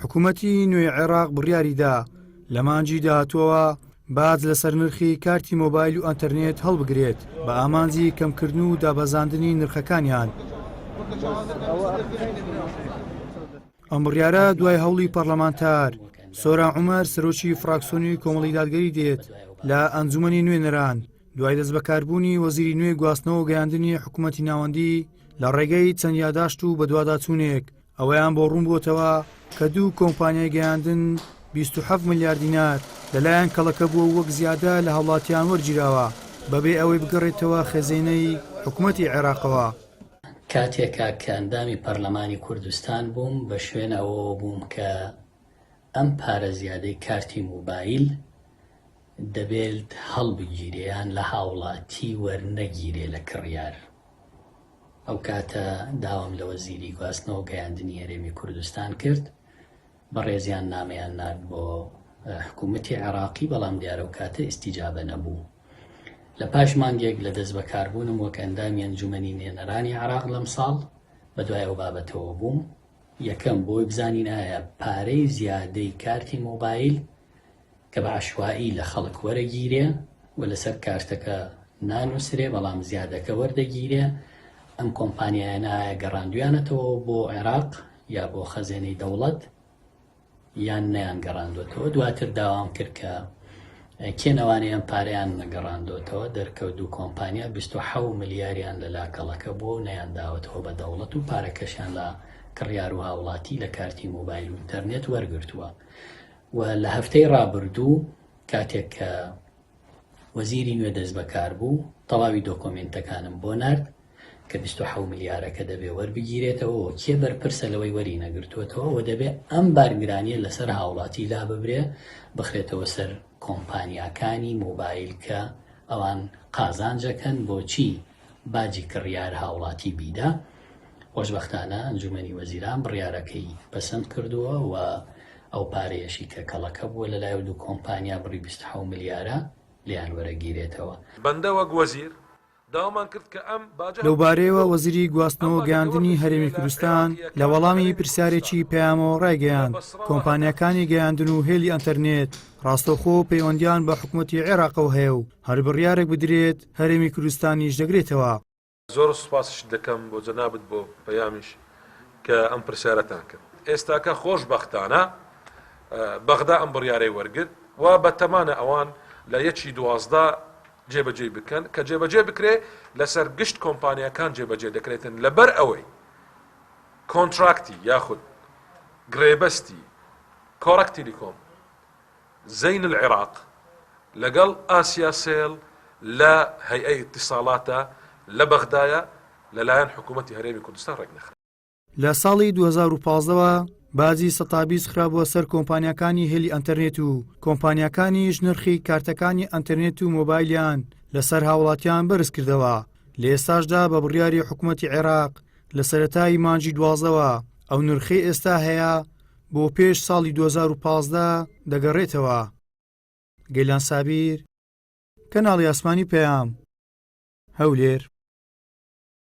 حکوومەتی نوێی عێراق بڕیاریدا لە مانجی داهاتووەوە باج لەسەر نرخی کارتی مۆبایل و ئەنتەرنێت هەڵبگرێت بە ئامانجی کەمکردن و دابەزاندنی نرخەکانیان. ئەم بڕیارە دوای هەوڵی پەرلەمانتار سۆران عومەر سەرۆکی فراکسیۆنی کۆمەڵی دادگەری دێت لە ئەنجومەنی نوێنەران دوای دەستبەکاربوونی وەزیری نوێی گواستنەوە و گەیاندنی حکوومەتی ناوەندی لە ڕێگەی چەند یاداشت و بەدواداچوونێک ئەوەیان بۆ ڕوون بووتەوە کە دوو کۆمپانیای گەیاندن 27 ملیار دینار لەلایەن کەڵەکە بووە وەک زیادە لە هەوڵاتیان وەرگیراوە بەبێ ئەوەی بگەڕێتەوە خێزینەی حکوومەتی عێراقەوە. کاتێکا کە ئەندامی پەرلەمانی کوردستان بووم بە شوێن ئەوە بووم کە ئەم پارە زیادەی کارتی موبایل دەبێت هەڵبگیرێیان لە هاوڵاتی وەرنەگیرێ لە کڕیار. ئەو کاتە داوام لە وەزیری گواستنەوە گەیاندنی هەرێمی کوردستان کرد بە ڕێزیان نامەیان نرد بۆ حکوومەتی عێراقی، بەڵام دیارە و کاتە ئیستیجابە نەبوو. لە پاش مانگێک لە دەست بەکاربوونم وەک ئەندامی ئەنجومەنی نوێنەرانی عێراق لەم ساڵ بەدوای ئەو بابەتەوە بووم. یەکەم بۆی بزانین ئایا پارەی زیادەی کارتی مۆبایل کە بە عەشوایی لە خەڵک وەرەگیرێ و لەسەر کارتەکە نانووسرێ بەڵام زیادەکە وەردەگیرێ، ئەم کۆمپانیایانە ئایا گەڕاندویانەتەوە بۆ عێراق یا بۆ خەزێنەی دەوڵەت یان نەیان گەڕاندوێتەوە. دواتر داوام کرد کە کێنەوانەی ئەم پارەیان نەگەڕاندوێتەوە، دەرکەوت دوو کۆمپانیا 27 ملیاریان لە لاکەڵەکە بۆ نەیانداوەتەوە بە دەوڵەت و پارەکەشیان لە کڕیار و هاوڵاتی لە کارتی مۆبایل و ئینتەرنێت وەرگرتووە. و لە هەفتەی ڕابردوو کاتێک کە وەزیری نوێ دەست بەکار بوو تەواوی دۆکۆمنتەکانم بۆ نرد کە 27 ملیارەکە دەبێ وەربگیرێتەوە کێ بەرپرسە لەوەی وەری نەگرتوێتەوە و دەبێ ئەم بارگرانیە لەسەر هاوڵاتی لا ببرێ بخرێتەوە سەر کۆمپانیاکانی مۆبایل کە ئەوان قازانجەکەن بۆچی باجی کڕیار هاوڵاتی بیدا. خۆشبەختانە ئەنجومەنی وەزیران بڕیارەکەی پەسەند کردووە و ئەو پارەیەشی کە کەڵەکە بووە لەلایەن دوو کۆمپانیا بڕی 27 ملیارە لیان وەرەگیرێتەوە. بەندە وەک وەزیر داوامان کرد کە ئەم لەو بارەیەوە وەزیری گواستنەوە گەیاندنی هەرێمی کوردستان لە وەڵامی پرسیارێکی پەیامەوە ڕایگەیاند کۆمپانیاکانی گەیاندن و هێلی ئەنتەرنێت ڕاستەوخۆ پەیوەندیان بە حکوومەتی عێراقەوە هەیە و هەر بڕیارێک بدرێت هەرێمی کوردستانیش دەگرێتەوە. زۆر سوپاسش دەکەم بۆ جەنابەت بۆ پەیامیش کە ئەم پرسیارەتان کرد. ئێستاکە خۆشبەختانە بەغدا ئەم بڕیارەی وەرگرت و بەتەمانە ئەوان لە 1/12 جێبەجێ بکەن کە جێبەجێ بکرێ لەسەر گشت کۆمپانیەکان جێبەجێ دەکرێتن لەبەر ئەوەی کۆنتراکتی یاخود گرێبەستی کۆڕەک تیلیکۆم زەین العێراق لەگەڵ ئاسیا سێڵ لە هەیئەی ئیتیساڵاتە لە بەغدایە لەلایەن حکوومەتی هەرێمی کوردستان ڕێک نەخرا. لە ساڵی 2015ەوە بازی سەتابیست خراپبووە سەر کۆمپانیاکانی هێلی ئەنتەرنێت و کۆمپانیاکانیش نرخی کارتەکانی ئەنتەرنێت و مۆبایلیان لەسەر هاوڵاتیان بەرز کردەوە. لە ئێستاشدا بە بڕیاری حکوومەتی عێراق لە سەرەتای مانجی 12ەوە ئەو نرخی ئێستا هەیە بۆ پێش ساڵی 2015 دەگەڕێتەوە. گەیلان سابیر، کەناڵی ئاسمانی پەیام، هەولێر.